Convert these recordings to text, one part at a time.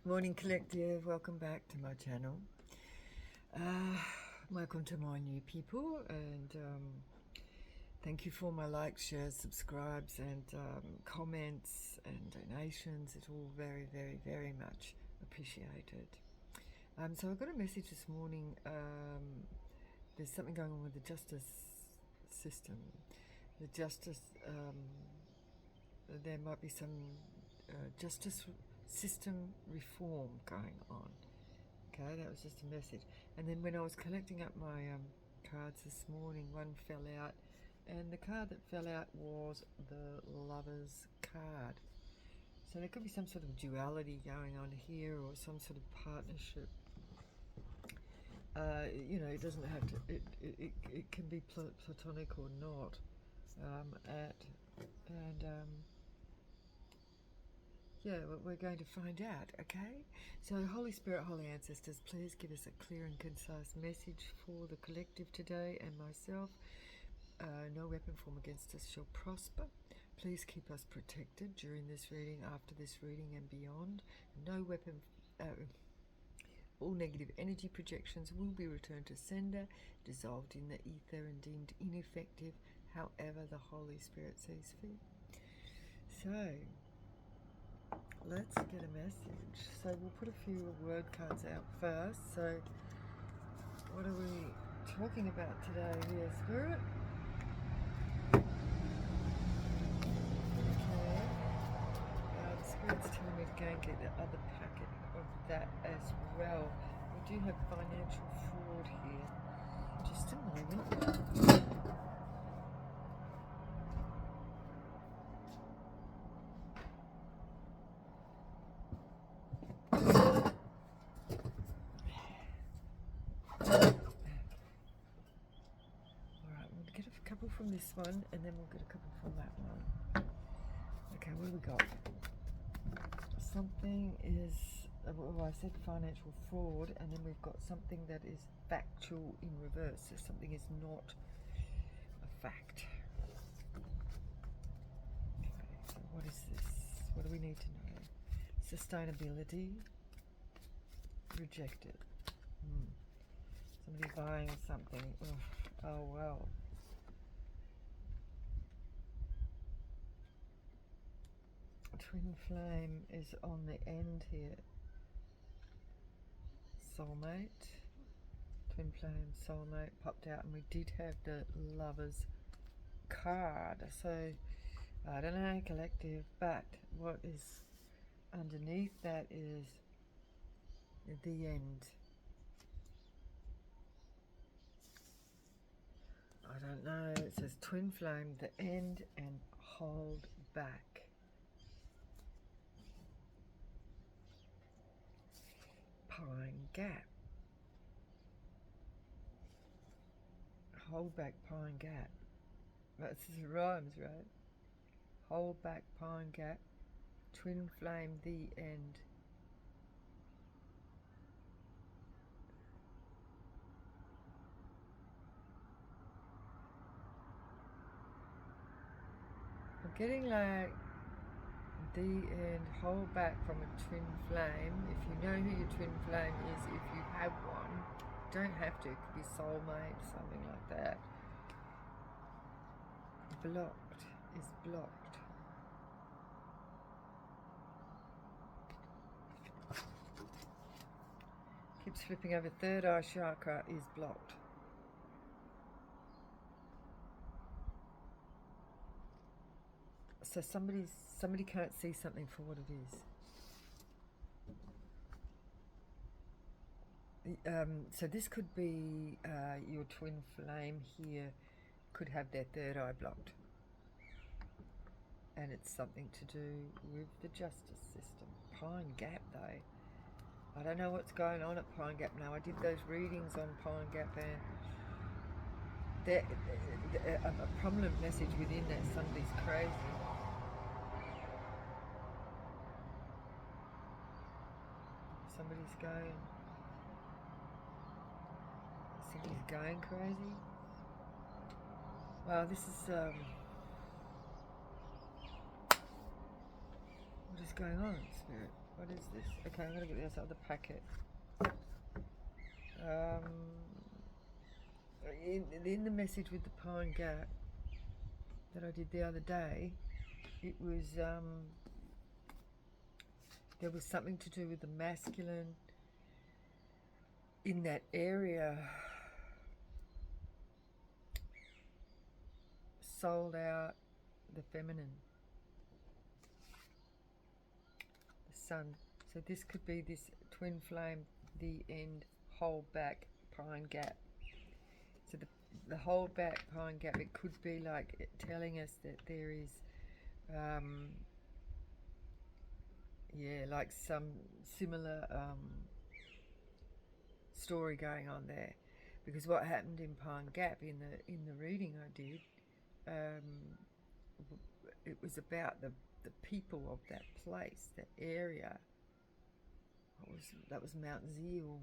Morning Collective, welcome back to my channel. Welcome to my new people, and thank you for my likes, shares, subscribes, and comments and donations. It's all very, very, very much appreciated. So I got a message this morning. There's something going on with the justice system. The justice, there might be some justice system reform going on. Okay, that was just a message. And then when I was collecting up my cards this morning, one fell out, and the card that fell out was the Lover's card. So there could be some sort of duality going on here, or some sort of partnership. It doesn't have to. It can be platonic or not. Yeah, we're going to find out, okay? So, Holy Spirit, Holy Ancestors, please give us a clear and concise message for the collective today and myself. No weapon formed against us shall prosper. Please keep us protected during this reading, after this reading, and beyond. No weapon, all negative energy projections will be returned to sender, dissolved in the ether and deemed ineffective, however the Holy Spirit sees fit. So, let's get a message. So we'll put a few word cards out first. So what are we talking about today here, Spirit? Okay. The Spirit's telling me to go and get the other packet of that as well. We do have financial fraud here. Just a moment. From this one, and then we'll get a couple from that one. Okay, what do we got? Something is, well, I said financial fraud, and then we've got something that is factual in reverse. So something is not a fact. Okay, so what is this? What do we need to know? Sustainability. Rejected. Somebody buying something. Oh well. Twin flame is on the end here. Soulmate. Twin flame, soulmate popped out, and we did have the Lover's card. So, I don't know, collective, but what is underneath that is the end. I don't know. It says twin flame, the end, and hold back. Pine gap. Hold back, pine gap. That's rhymes, right? Hold back, pine gap. Twin flame, the end. I'm getting like the end, hold back from a twin flame. If you know who your twin flame is, if you have one, don't have to, it could be soulmate, something like that. Blocked is blocked. Keeps flipping over. Third eye chakra is blocked. So somebody can't see something for what it is. So this could be your twin flame here could have their third eye blocked, and it's something to do with the justice system. Pine Gap though, I don't know what's going on at Pine Gap now. I did those readings on Pine Gap, and a prominent message within that, somebody's crazy. Somebody's going crazy. Wow, this is what is going on, Spirit? What is this? Okay, I'm going to get this other packet. Um, in the message with the Pine Gap that I did the other day, it was there was something to do with the masculine in that area sold out the feminine, the sun. So this could be this twin flame, the end, hold back, Pine Gap. So the hold back, Pine Gap, it could be like telling us that there is yeah, like some similar story going on there, because what happened in Pine Gap in the reading I did, it was about the people of that place, that area. That was Mount Zeal,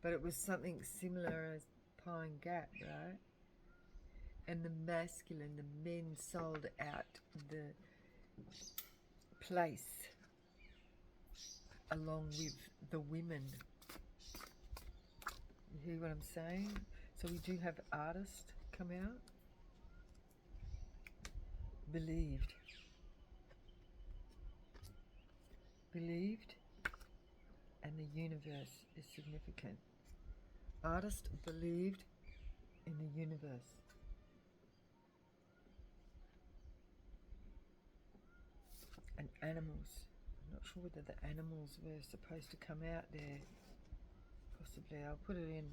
but it was something similar as Pine Gap, right? And the masculine, the men sold out the place along with the women. You hear what I'm saying? So we do have artist come out. Believed. Believed, and the universe is significant. Artist believed in the universe. And animals. I'm not sure whether the animals were supposed to come out there. Possibly. I'll put it in.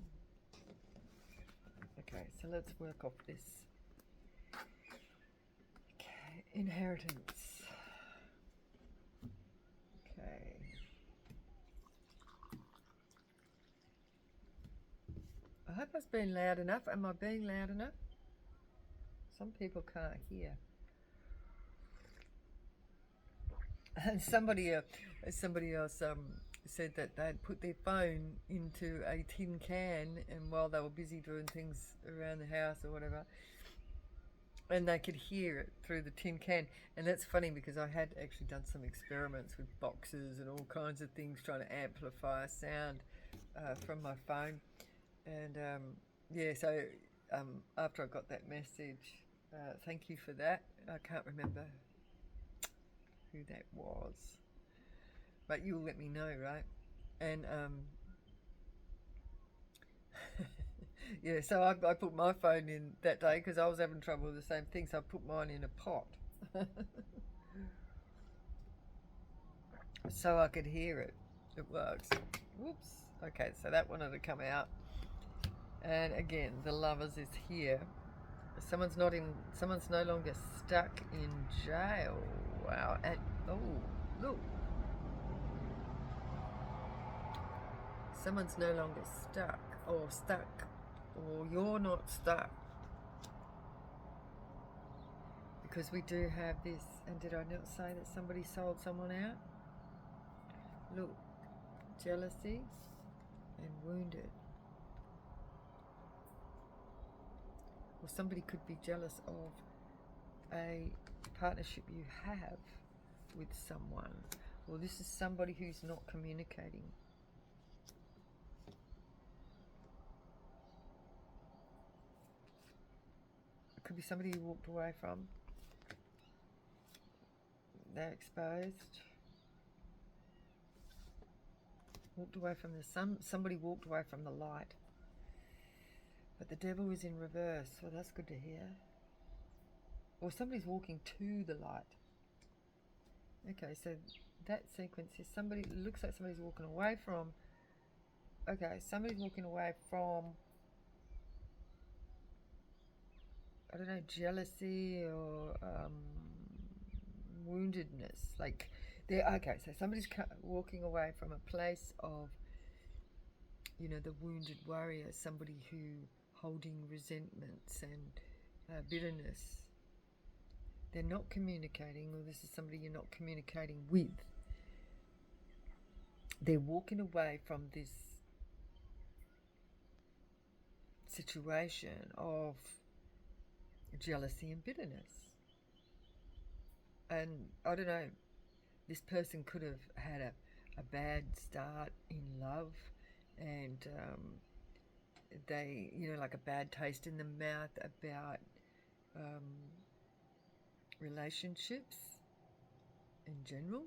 Okay, so let's work off this. Okay, inheritance. Okay. I hope I was being loud enough. Am I being loud enough? Some people can't hear. And somebody else said that they'd put their phone into a tin can, and while they were busy doing things around the house or whatever, and they could hear it through the tin can. And that's funny, because I had actually done some experiments with boxes and all kinds of things trying to amplify sound from my phone. And yeah, so after I got that message, thank you for that. I can't remember who that was, but you'll let me know, right? And yeah, so I put my phone in that day because I was having trouble with the same thing, so I put mine in a pot so I could hear it. It works. Whoops. Okay, so that wanted to come out. And again, the Lovers is here. Someone's no longer stuck in jail. Wow. And oh, look. Someone's no longer stuck, or you're not stuck. Because we do have this, and did I not say that somebody sold someone out? Look, jealousy and wounded. Or somebody could be jealous of a partnership you have with someone. Or this is somebody who's not communicating. It could be somebody you walked away from. They're exposed. Walked away from the sun. Somebody walked away from the light. But the devil is in reverse, so that's good to hear. Or somebody's walking to the light. Okay, so that sequence is somebody, looks like somebody's walking away from, okay, somebody's walking away from, I don't know, jealousy or woundedness. Like, okay, so somebody's walking away from a place of, you know, the wounded warrior, somebody who holding resentments and bitterness. They're not communicating, or this is somebody you're not communicating with. They're walking away from this situation of jealousy and bitterness. And I don't know, this person could have had a bad start in love, and they, like a bad taste in the mouth about relationships in general,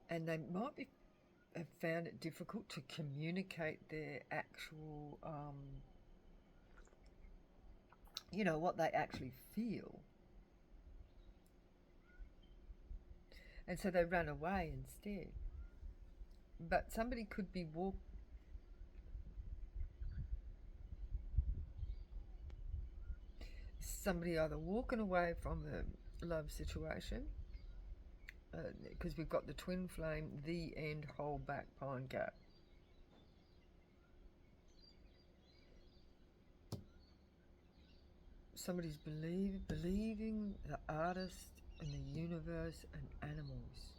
and they might have found it difficult to communicate their actual, what they actually feel. And so they run away instead. But somebody could be somebody either walking away from the love situation, because we've got the twin flame, the end, hold back, pine gap. Somebody's believing the artist and the universe and animals.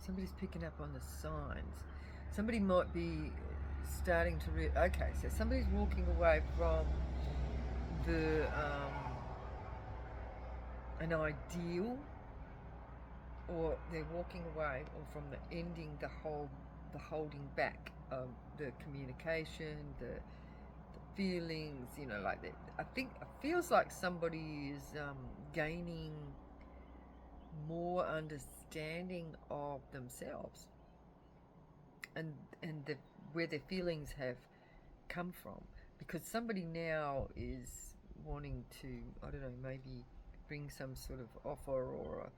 Somebody's picking up on the signs. Somebody might be starting to okay, so somebody's walking away from the an ideal, or they're walking away, or from the ending, the holding back of the communication, the feelings, like that. I think it feels like somebody is gaining more understanding of themselves and where their feelings have come from, because somebody now is wanting to, I don't know, maybe bring some sort of offer or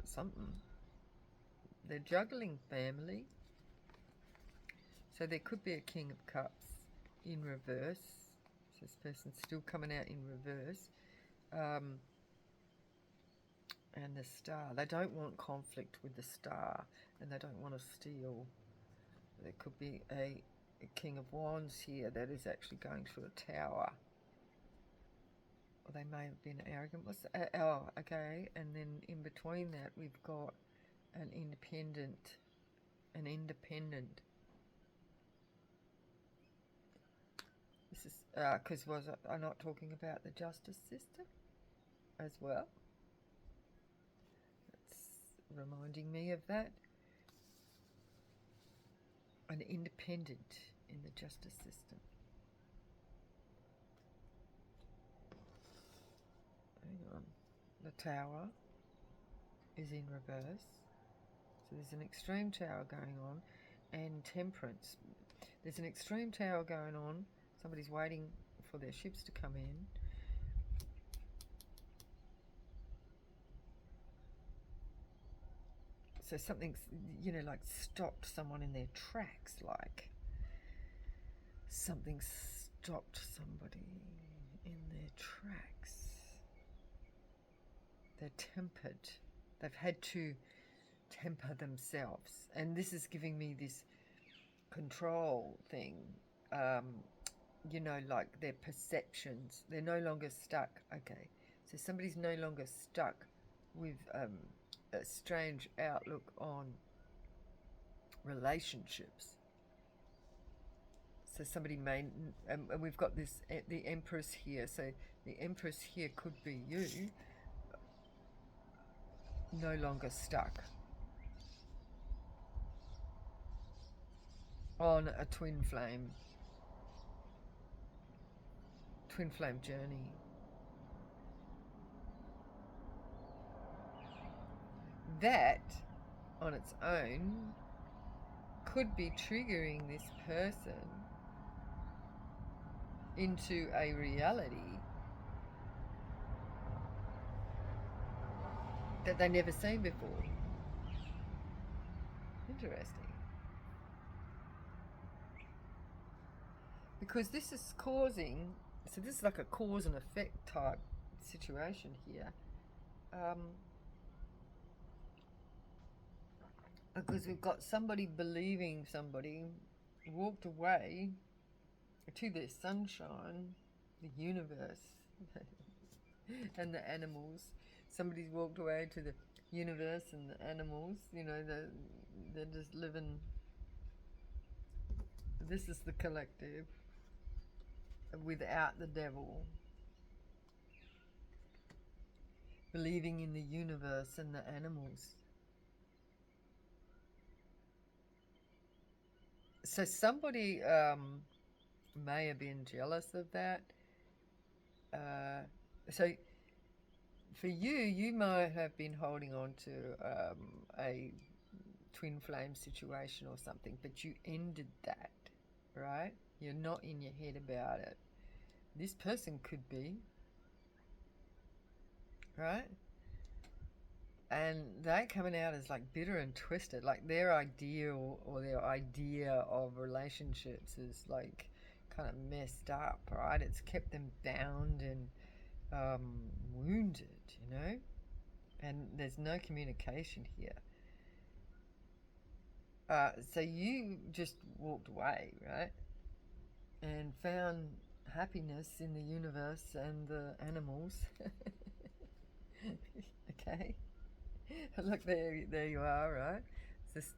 something. They're juggling family, so there could be a King of Cups in reverse. So this person's still coming out in reverse. And the Star. They don't want conflict with the Star, and they don't want to steal. There could be a King of Wands here that is actually going through a tower. Or they may have been arrogant. Okay. And then in between that, we've got an independent. This is because I'm not talking about the justice system as well. Reminding me of that. An independent in the justice system. Hang on. The Tower is in reverse. So there's an extreme tower going on, and Temperance. There's an extreme tower going on. Somebody's waiting for their ships to come in. So something's, like stopped someone in their tracks, like something stopped somebody in their tracks. They're tempered. They've had to temper themselves. And this is giving me this control thing, like their perceptions. They're no longer stuck. Okay, so somebody's no longer stuck with a strange outlook on relationships. So somebody may, and we've got this, the Empress here. So the Empress here could be you, no longer stuck on a twin flame journey. That on its own could be triggering this person into a reality that they've never seen before. Interesting. Because this is causing, so this is like a cause and effect type situation here. Because we've got somebody believing somebody walked away to their sunshine, the universe, and the animals. Somebody's walked away to the universe and the animals. They're just living. This is the collective. without the devil, believing in the universe and the animals. So somebody may have been jealous of that. So for you, you might have been holding on to a twin flame situation or something, but you ended that, right? You're not in your head about it. This person could be, right? And they're coming out as like bitter and twisted, like their ideal or their idea of relationships is like kind of messed up, right? It's kept them bound and wounded, you know? And there's no communication here. So you just walked away, right? And found happiness in the universe and the animals. Okay? Look, there you are, right? It's this,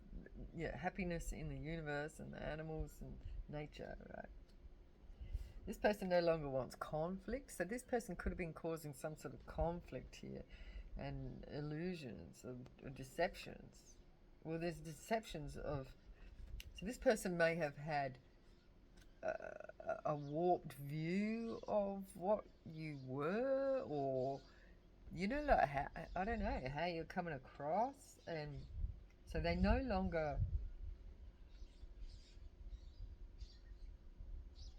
yeah, happiness in the universe and the animals and nature, right? This person no longer wants conflict, so this person could have been causing some sort of conflict here and illusions or deceptions. Well, there's deceptions of... So this person may have had a warped view of what you were, or, you know, like how, I don't know, how you're coming across, and so they no longer...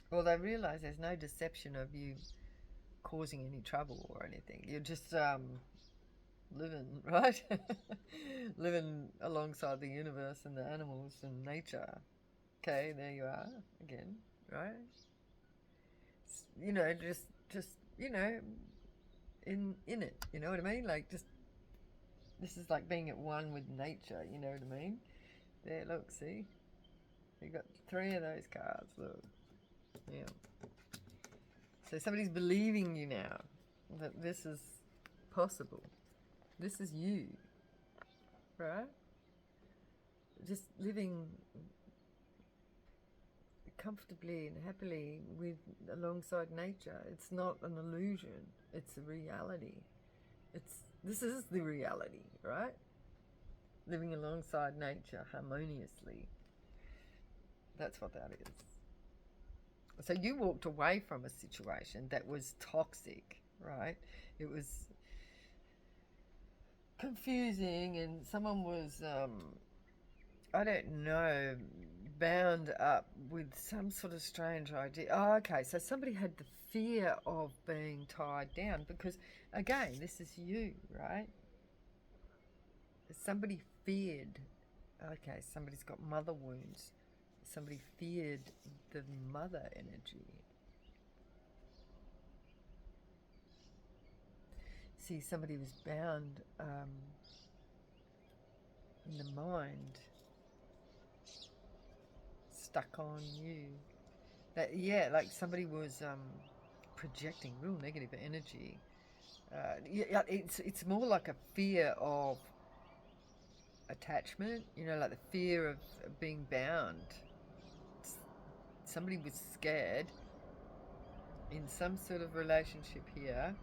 Well, they realise there's no deception of you causing any trouble or anything. You're just living, right? Living alongside the universe and the animals and nature. Okay, there you are again, right? You know, just you know, in it. You know what I mean? Like, just, this is like being at one with nature. You know what I mean? There, look, see, you got 3 of those cards. Look, yeah. So somebody's believing you now that this is possible. This is you, right? Just living comfortably and happily with alongside nature. It's not an illusion. It's a reality. This is the reality, right? Living alongside nature harmoniously. That's what that is. So you walked away from a situation that was toxic, right? It was confusing, and someone was, I don't know, bound up with some sort of strange idea. Oh, okay, so somebody had the fear of being tied down because, again, this is you, right? Somebody feared, okay, somebody's got mother wounds. Somebody feared the mother energy. See, somebody was bound in the mind, stuck on you. That, yeah, like somebody was projecting real negative energy. Yeah, it's more like a fear of attachment, you know, like the fear of being bound. Somebody was scared in some sort of relationship here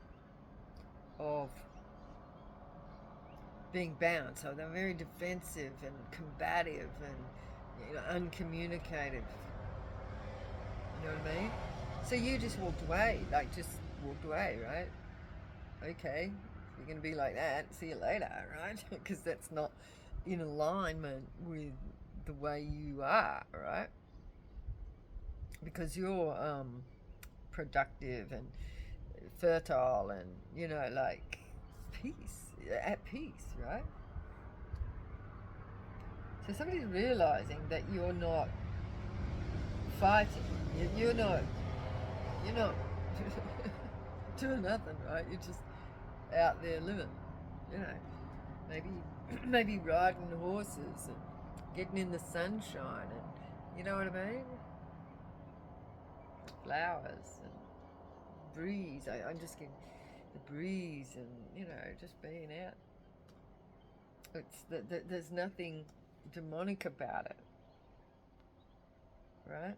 of being bound. So they're very defensive and combative and, you know, uncommunicative. You know what I mean? So you just walked away, like just walked away, right? Okay, you're going to be like that, see you later, right? Because that's not in alignment with the way you are, right? Because you're productive and fertile and, you know, like at peace, right? So somebody's realizing that you're not fighting, you're not doing nothing, right? You're just out there living, you know, maybe riding horses and getting in the sunshine, and you know what I mean? Flowers and breeze. I'm just getting the breeze and, you know, just being out. There's nothing demonic about it, right?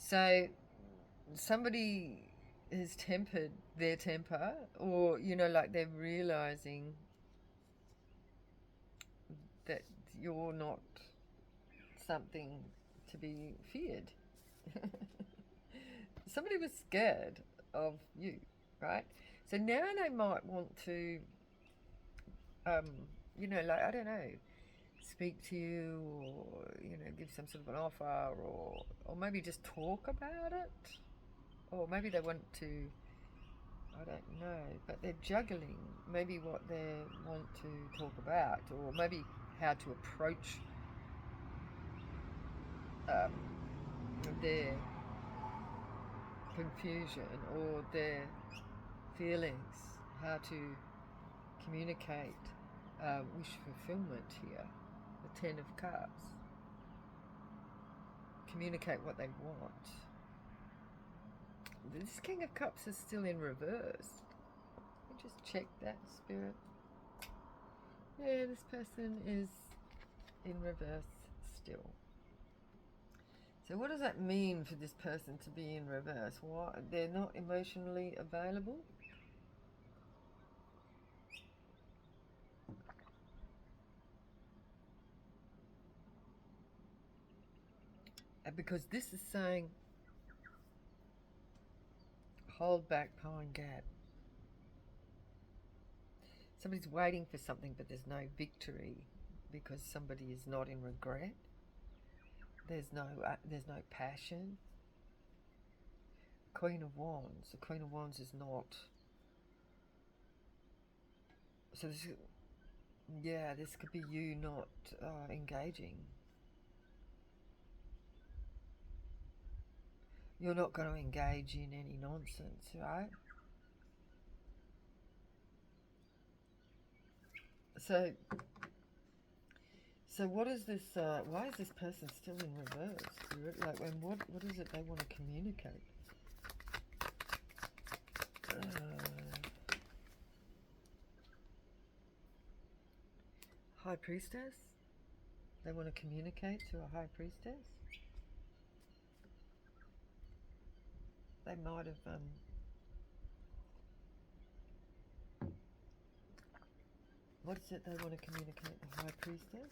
So somebody has tempered their temper, or like they're realizing that you're not something to be feared. Somebody was scared of you, right? So now they might want to, I don't know, speak to you, or give some sort of an offer, or maybe just talk about it, or maybe they want to, I don't know, but they're juggling maybe what they want to talk about, or maybe how to approach their confusion or their feelings, how to communicate wish fulfillment here. The Ten of Cups. Communicate what they want. This King of Cups is still in reverse. Let me just check that, Spirit. Yeah, this person is in reverse still. So what does that mean for this person to be in reverse? Why? They're not emotionally available? Because this is saying hold back, pine gap. Somebody's waiting for something, but there's no victory because somebody is not in regret. There's no passion. Queen of Wands. The Queen of Wands is not. So this could be you not engaging. You're not going to engage in any nonsense, right? So what is this? Why is this person still in reverse? Like, what is it they want to communicate? High Priestess? They want to communicate to a High Priestess? They might have what is it they want to communicate, the High Priestess?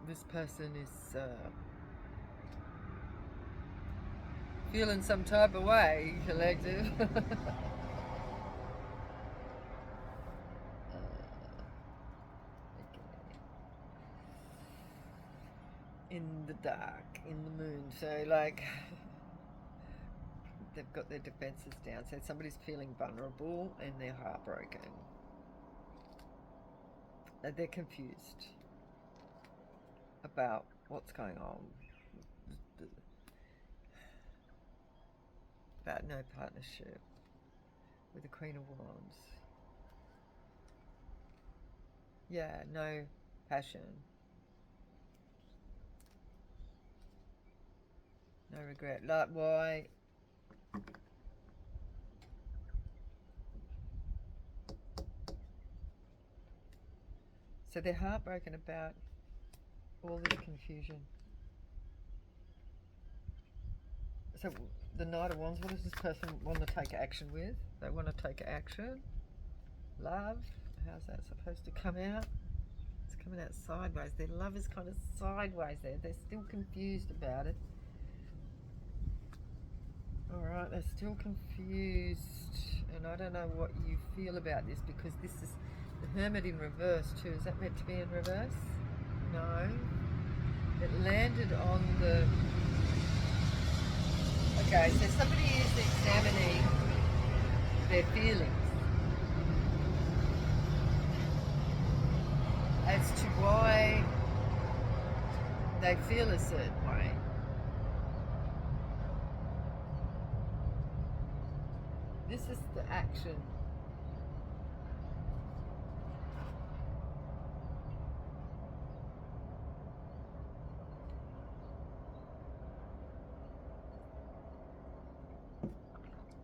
This person is feeling some type of way, collective. In the dark, in the moon. So, like, they've got their defenses down. So somebody's feeling vulnerable and they're heartbroken. They're confused about what's going on. About no partnership with the Queen of Wands. Yeah, no passion. No regret. Like, why? So they're heartbroken about all this confusion. So the Knight of Wands, what does this person want to take action with? They want to take action. Love. How's that supposed to come out? It's coming out sideways. Their love is kind of sideways there. They're still confused about it. Alright, they're still confused. And I don't know what you feel about this, because this is the Hermit in reverse too. Is that meant to be in reverse? No. It landed on the... Okay, so somebody is examining their feelings as to why they feel a certain way. This is the action.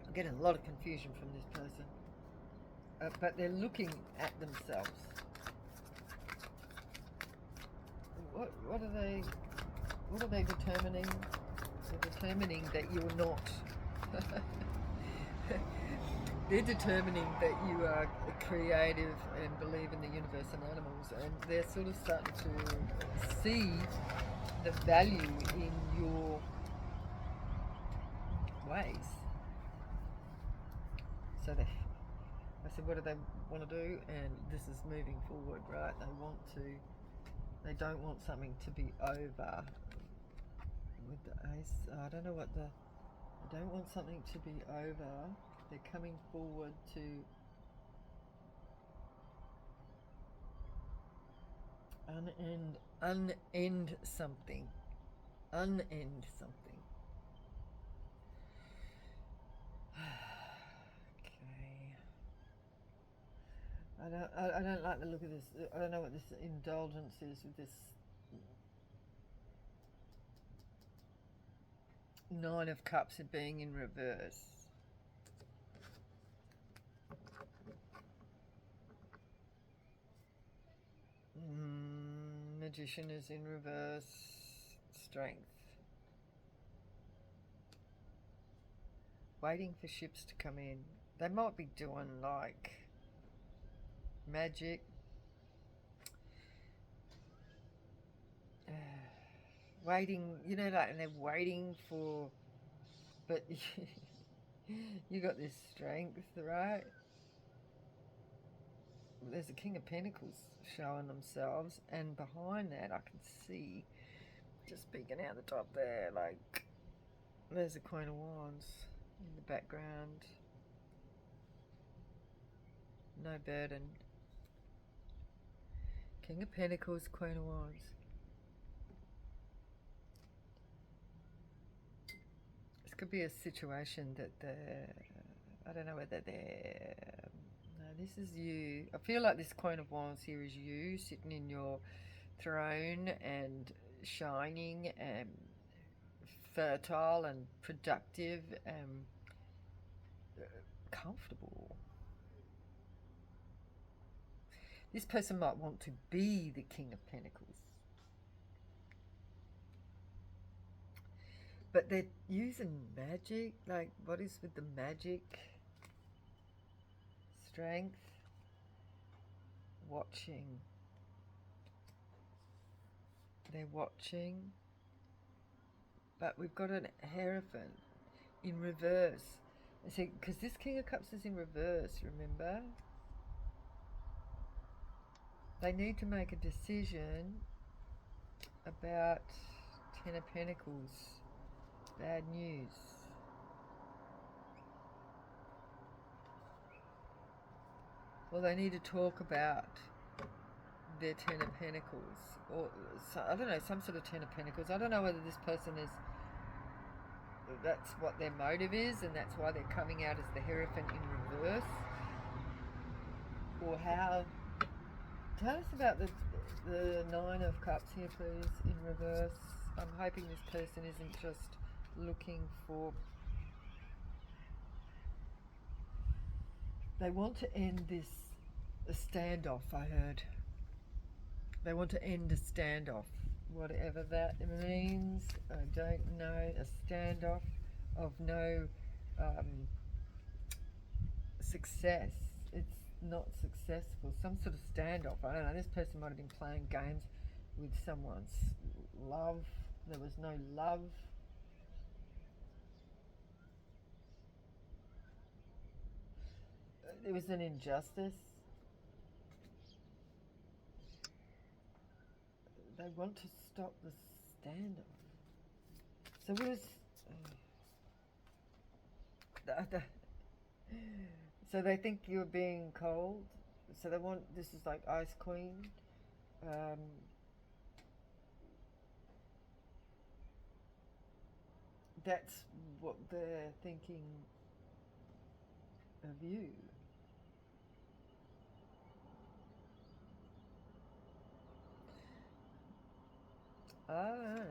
I'm getting a lot of confusion from this person. but they're looking at themselves. What are they determining? They're determining that you're not. They're determining that you are creative and believe in the universe and animals, and they're sort of starting to see the value in your ways. So I said, what do they want to do? And this is moving forward, right? They don't want something to be over. With the ace, I don't know what they don't want something to be over. They're coming forward to unend something. Unend something. Okay. I don't like the look of this. I don't know what this indulgence is with this Nine of Cups of being in reverse. Magician is in reverse. Strength. Waiting for ships to come in. They might be doing like magic. Waiting, you know, like, and they're waiting for, but you got this strength, right? There's a King of Pentacles showing themselves, and behind that I can see, just peeking out the top there, like, there's a Queen of Wands in the background. No burden. King of Pentacles, Queen of Wands. This could be a situation that I don't know whether they're, no, this is you. I feel like this Queen of Wands here is you sitting in your throne and shining and fertile and productive and comfortable. This person might want to be the King of Pentacles. But they're using magic. Like, what is with the magic? Strength. Watching. They're watching. But we've got an Hierophant in reverse. See, because this King of Cups is in reverse, remember? They need to make a decision about Ten of Pentacles. Bad news. Well, they need to talk about their Ten of Pentacles. Or, I don't know, some sort of Ten of Pentacles. I don't know whether this person is, that's what their motive is, and that's why they're coming out as the Hierophant in reverse. Or how. Tell us about the Nine of Cups here, please, in reverse. I'm hoping this person isn't just looking for... They want to end this standoff, I heard. They want to end a standoff. Whatever that means, I don't know. A standoff of no success. It's not successful. Some sort of standoff. I don't know. This person might have been playing games with someone's love. There was no love. There was an injustice. They want to stop the standoff. So what is... So they think you're being cold. So they want... This is like Ice Queen. That's what they're thinking of you. Oh,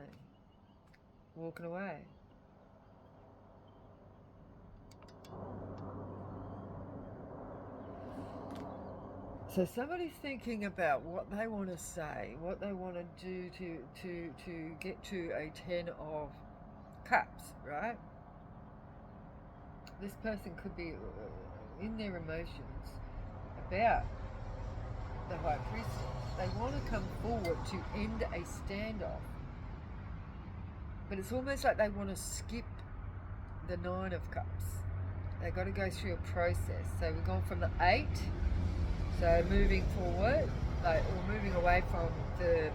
walking away. So somebody's thinking about what they want to say, what they want to do to get to a 10 of cups, right? This person could be in their emotions about the High Priestess. They want to come forward to end a standoff. But it's almost like they want to skip the 9 of Cups. They've got to go through a process. So we've gone from the 8, so moving forward, or moving away from the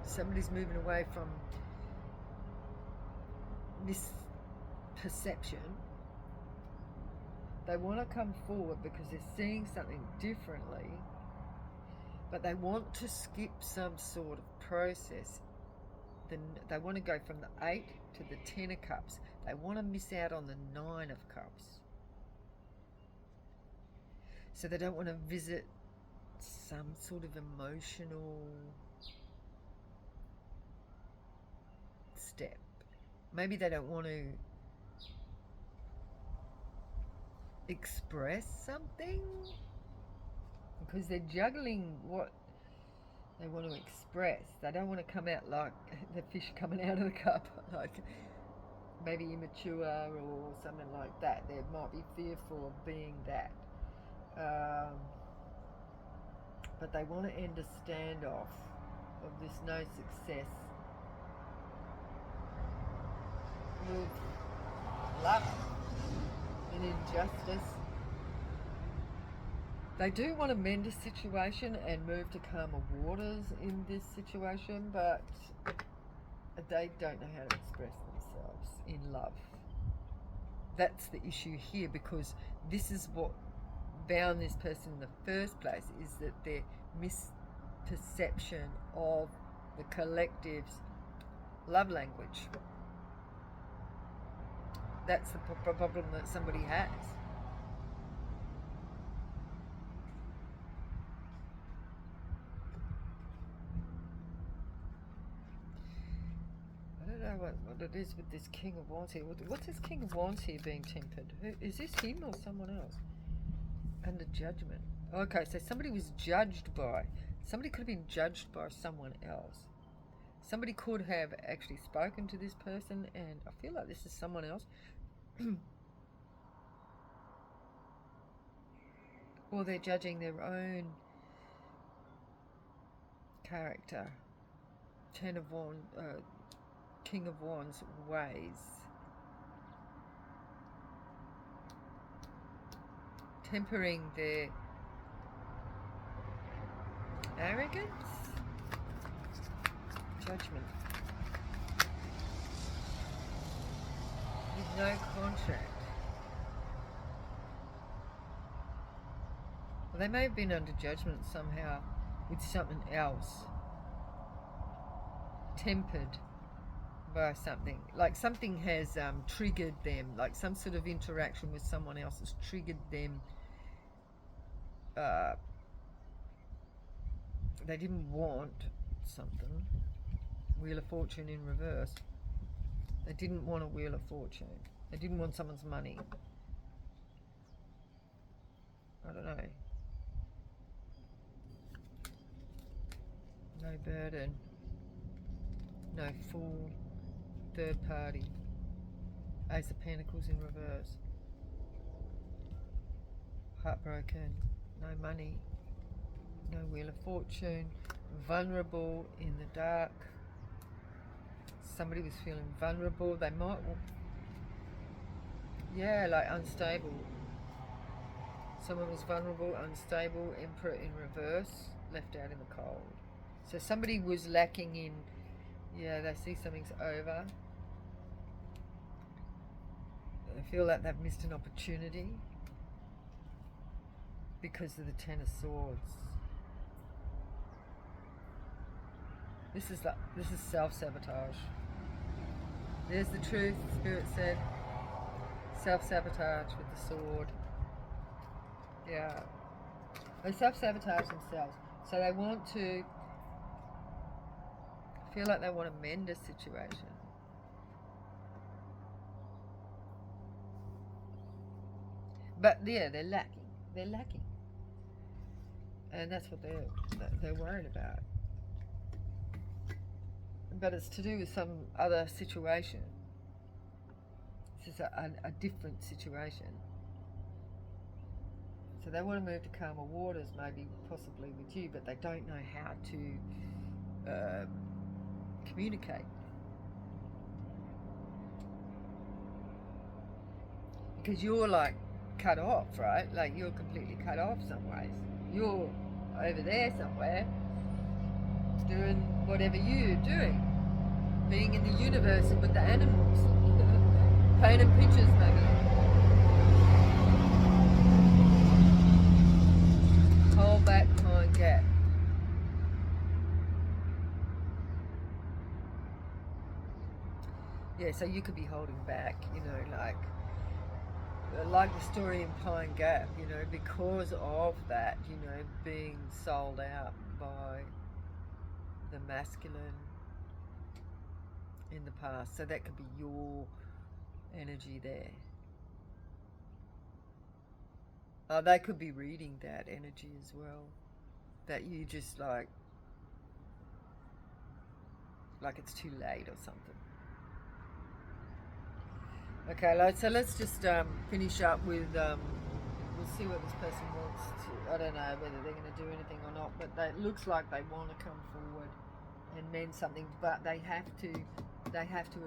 somebody's moving away from misperception. They want to come forward because they're seeing something differently, but they want to skip some sort of process. Then they want to go from the 8 to the 10 of Cups. They want to miss out on the 9 of Cups. So they don't want to visit some sort of emotional step. Maybe they don't want to express something because they're juggling what they want to express. They don't want to come out like the fish coming out of the cup, like maybe immature or something like that. They might be fearful of being that. But they want to end a standoff of this no success with love and injustice. They do want to mend a situation and move to calmer waters in this situation, but they don't know how to express themselves in love. That's the issue here, because this is what bound this person in the first place, is that their misperception of the collective's love language. That's the problem that somebody has. I don't know what it is with this King of Wands here. What's this King of Wands here being tempered? Is this him or someone else? Under judgment. Okay, so somebody was judged by, somebody could have been judged by someone else. Somebody could have actually spoken to this person, and I feel like this is someone else. Or they're judging their own character. King of Wands ways. Tempering their arrogance. Judgment. With no contract. Well, they may have been under judgment somehow with something else. Tempered by something. Like something has triggered them. Like some sort of interaction with someone else has triggered them. They didn't want something. Wheel of Fortune in reverse. They didn't want a Wheel of Fortune. They didn't want someone's money. I don't know. No burden. No fool. Third party. Ace of Pentacles in reverse. Heartbroken. No money. No Wheel of Fortune. Vulnerable in the dark. Somebody was feeling vulnerable. They might, yeah, like unstable. Someone was vulnerable, unstable, Emperor in reverse, left out in the cold. So somebody was lacking in, yeah, they see something's over. They feel like they've missed an opportunity because of the Ten of Swords. This is self-sabotage. There's the truth, Spirit said. Self-sabotage with the sword. Yeah. They self-sabotage themselves. So they want to feel like they want to mend a situation. But yeah, they're lacking. They're lacking. and that's what they're worried about. But it's to do with some other situation. This is a different situation. So they want to move to calmer waters, maybe possibly with you, but they don't know how to communicate. Because you're like cut off, right? Like you're completely cut off some ways. You're over there somewhere doing whatever you're doing. Being in the universe and with the animals. Painting pictures maybe. Hold back, time gap. Yeah, so you could be holding back, you know, like the story in Pine Gap, you know, because of that, you know, being sold out by the masculine in the past. So that could be your energy there. They could be reading that energy as well. That you just like it's too late or something. Okay, so let's just finish up with, we'll see what this person wants to, I don't know whether they're going to do anything or not, but it looks like they want to come forward and mend something, but they have to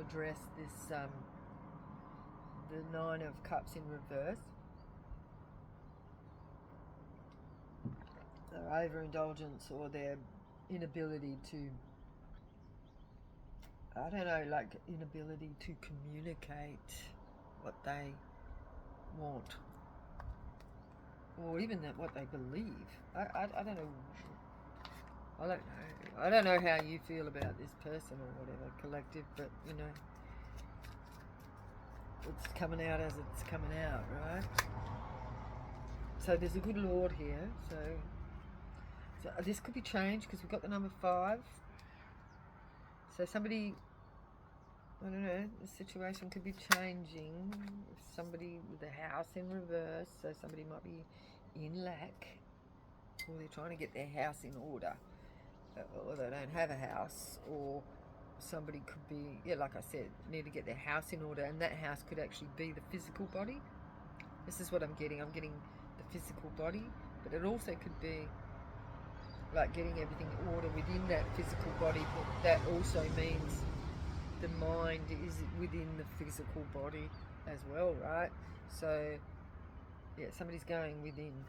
address this, the Nine of Cups in reverse. Their overindulgence or their inability to, I don't know, like inability to communicate what they want, or even what they believe. I don't know. I don't know how you feel about this person or whatever, collective, but you know, it's coming out as it's coming out, right? So there's a good Lord here. So this could be changed because we've got the number 5. So somebody, I don't know, the situation could be changing. Somebody with a house in reverse, so somebody might be in lack, or they're trying to get their house in order, or they don't have a house, or somebody could be, yeah, like I said, need to get their house in order, and that house could actually be the physical body. This is what I'm getting. I'm getting the physical body, but it also could be like getting everything in order within that physical body, but that also means the mind is within the physical body as well, right? So yeah, somebody's going within.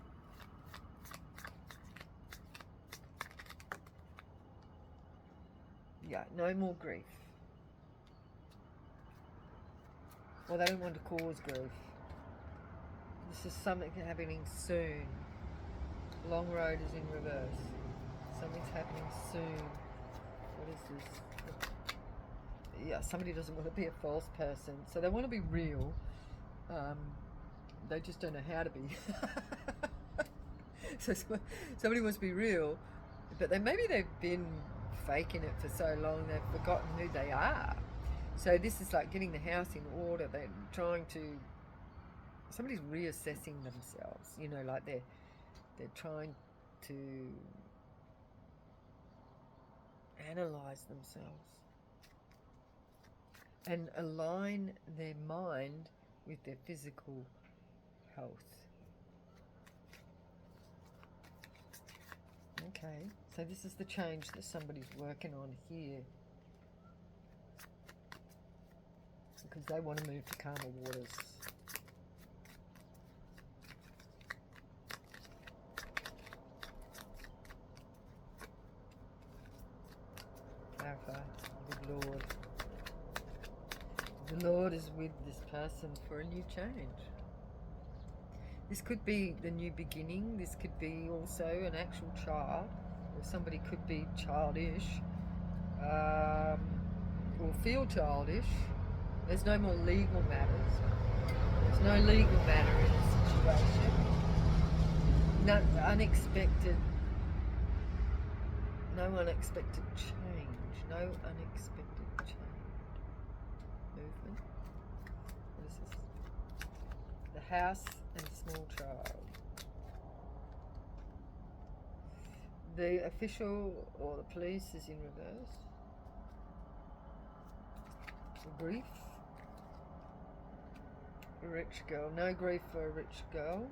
Yeah, no more grief. Well, they don't want to cause grief. This is something happening soon. Long road is in reverse. Something's happening soon. What is this? Yeah, somebody doesn't want to be a false person. So they want to be real. They just don't know how to be. So somebody wants to be real, but maybe they've been faking it for so long they've forgotten who they are. So this is like getting the house in order. They're trying to, somebody's reassessing themselves, you know, like they're trying to analyze themselves and align their mind with their physical health. Okay, so this is the change that somebody's working on here, because they want to move to calmer waters. Clarify. Good Lord. The Lord is with this person for a new change. This could be the new beginning. This could be also an actual child, or somebody could be childish, or feel childish. There's no more legal matters. There's no legal matter in the situation. No unexpected change. No unexpected change. Movement. What is this? The house and small child. The official or the police is in reverse. Grief. A rich girl. No grief for a rich girl.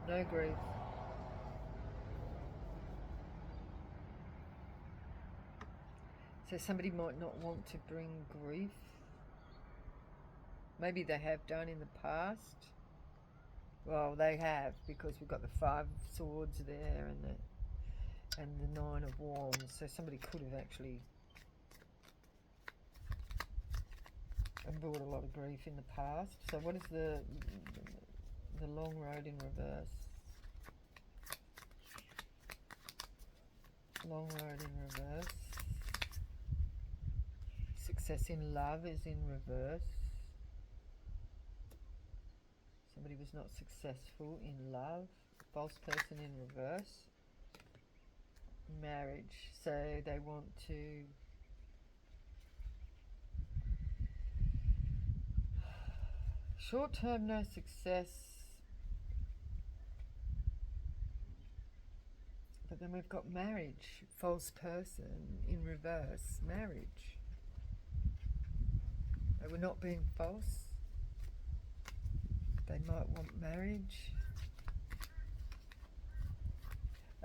No grief. So somebody might not want to bring grief. Maybe they have done in the past. Well, they have, because we've got the 5 of Swords there and the 9 of Wands. So somebody could have actually brought a lot of grief in the past. So what is the long road in reverse? Long road in reverse. Success in love is in reverse. Somebody was not successful in love. False person in reverse. Marriage. So they want to short term, no success. But then we've got marriage. False person in reverse. Marriage. They were not being false. They might want marriage.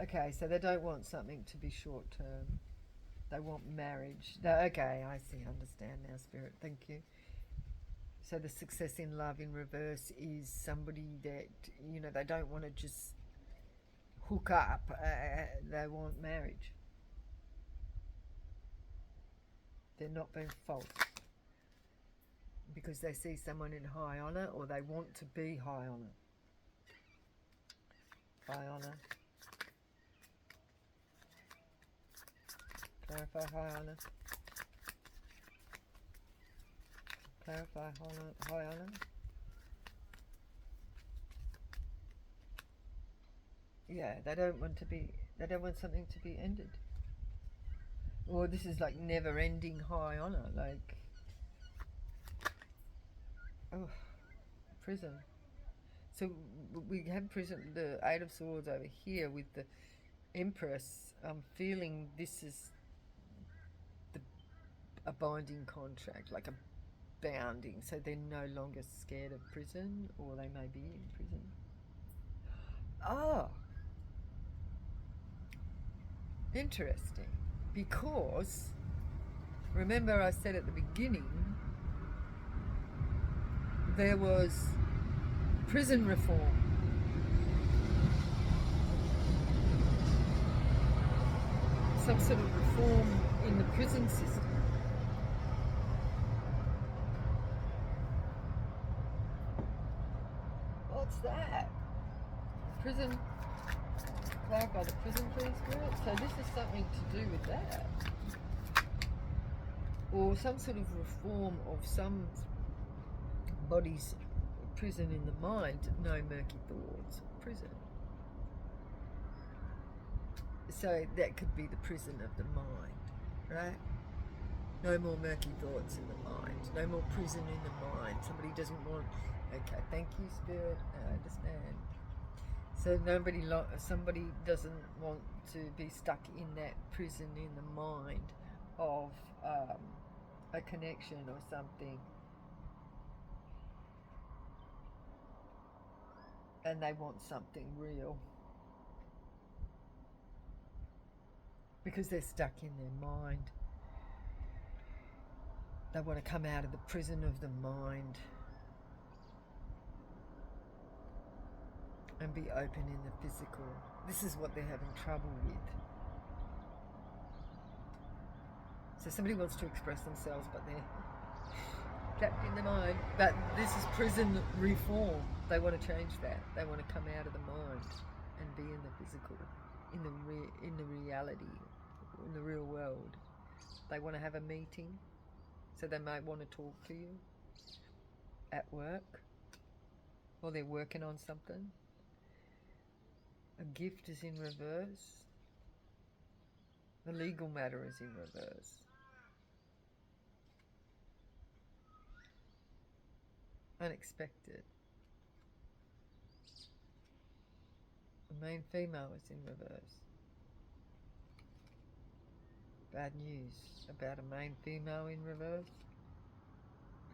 Okay, so they don't want something to be short term. They want marriage. Okay, I see, understand now, Spirit. Thank you. So the success in love in reverse is somebody that, you know, they don't want to just hook up. They want marriage. They're not being false. Because they see someone in high honour, or they want to be high honour. High honour. Clarify high honour. Clarify high honour. Yeah, they don't want something to be ended. Or this is like never ending high honour, like prison. So we have prison, the 8 of Swords over here with the Empress. I'm feeling this is a binding contract, like a bounding. So they're no longer scared of prison, or they may be in prison. Oh, interesting. Because remember I said at the beginning there was prison reform. Some sort of reform in the prison system. What's that? Prison. Clarify the prison, please, Spirit. So this is something to do with that. Or some sort of reform of some body's prison in the mind. No murky thoughts. Prison. So that could be the prison of the mind, right? No more murky thoughts in the mind. No more prison in the mind. Somebody doesn't want... Okay, thank you, Spirit. I understand. So somebody doesn't want to be stuck in that prison in the mind of a connection or something. And they want something real. Because they're stuck in their mind. They want to come out of the prison of the mind and be open in the physical. This is what they're having trouble with. So somebody wants to express themselves, but they're trapped in the mind. But this is prison reform. They want to change that. They want to come out of the mind and be in the physical, in the reality, in the real world. They want to have a meeting. So they might want to talk to you at work, or they're working on something. A gift is in reverse. The legal matter is in reverse. Unexpected. Main female is in reverse. Bad news about a main female in reverse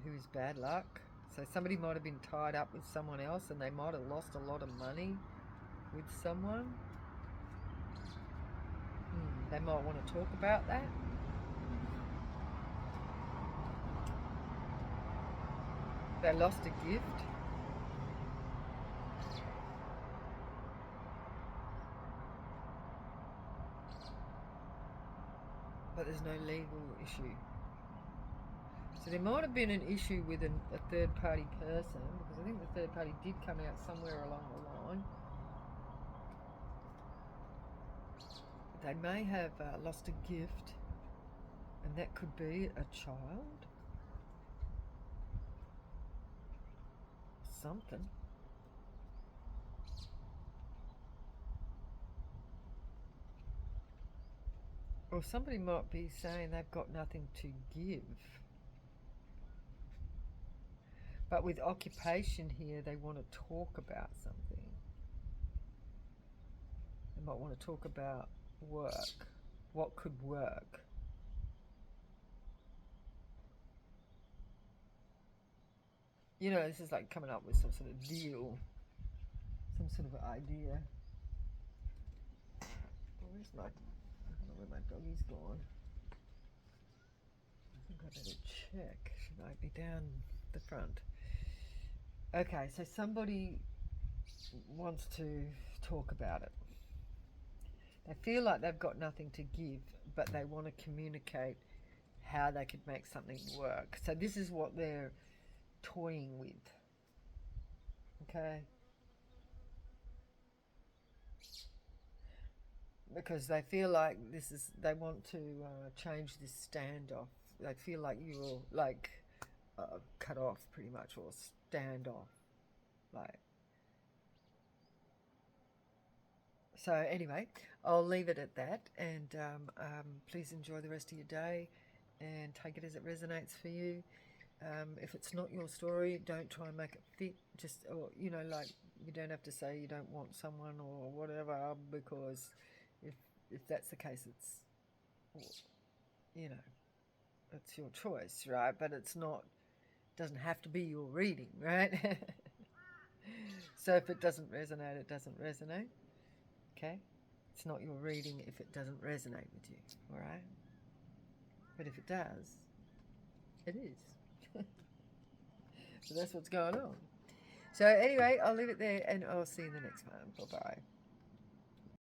who is bad luck. So somebody might have been tied up with someone else and they might have lost a lot of money with someone. They might want to talk about that. They lost a gift. But there's no legal issue. So there might have been an issue with a third party person, because I think the third party did come out somewhere along the line. They may have lost a gift, and that could be a child. Something. Or somebody might be saying they've got nothing to give. But with occupation here, they want to talk about something. They might want to talk about work. What could work? You know, this is like coming up with some sort of deal. Some sort of idea. Where's my... I don't know where my doggy's gone. I think I better check. She might be down the front. Okay, so somebody wants to talk about it. They feel like they've got nothing to give, but they want to communicate how they could make something work. So this is what they're toying with. Okay? Because they feel like they want to change this standoff. They feel like you're like cut off pretty much, or stand off. Like. So anyway, I'll leave it at that, and please enjoy the rest of your day and take it as it resonates for you. If it's not your story, don't try and make it fit. Just, or you know, like, you don't have to say you don't want someone or whatever, because if that's the case, it's, you know, it's your choice, right? But it's not, doesn't have to be your reading, right? So if it doesn't resonate, it doesn't resonate. Okay? It's not your reading if it doesn't resonate with you, all right? But if it does, it is. So that's what's going on. So anyway, I'll leave it there, and I'll see you in the next one. Bye-bye.